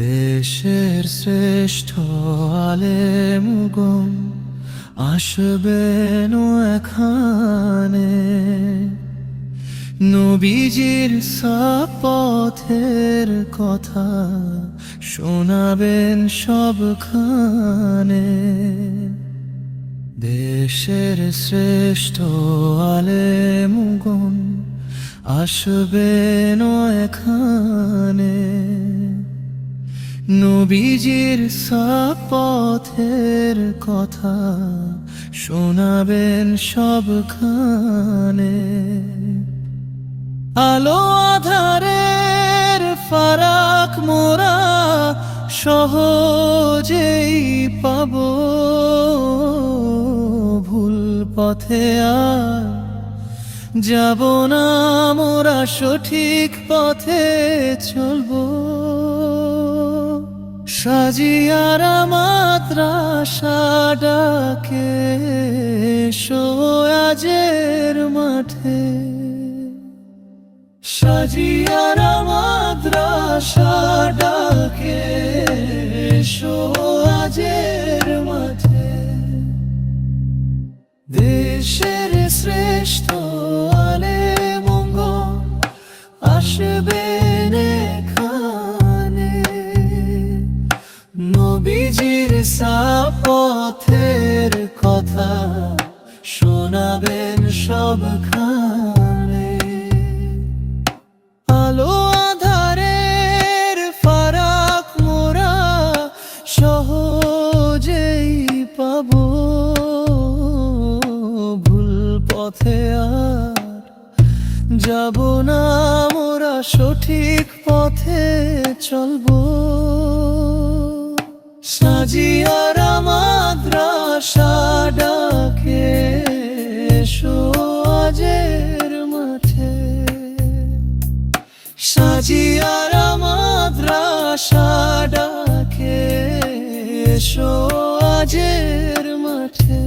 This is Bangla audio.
দেশের শ্রেষ্ঠ আলেমগণ আসবেন এখানে, নবীজির পথের কথা শোনাবেন সবখানে। দেশের শ্রেষ্ঠ আলেমগণ আসবেন এখানে, নবীজির পথের কথা শোনাবেন সবখানে। আলো আধারের ফারাক মোরা সহজেই পাব, ভুল পথে আর যাব না মোরা, সঠিক পথে চলবো। সাজিয়ারা মাদ্রাসা ডাকে এসো আজের মাঠে, সাজিয়ারা মাদ্রাসা ডাকে এসো আজের মাঠে। দেশের শ্রেষ্ঠ আলেমগণ আসবেন এখানে, নবীজির পথের কথা শোনাবেন সবখানে। আলো আধারের ফারাক মোরা সহজেই পাব, ভুল পথে আর যাব না মোরা, সঠিক পথে চলবো। সাজিয়ারা মাদ্রাসা ডাকে এসো আজের মাঠে, সাজিয়ারা মাদ্রাসা ডাকে এসো আজের মাঠে।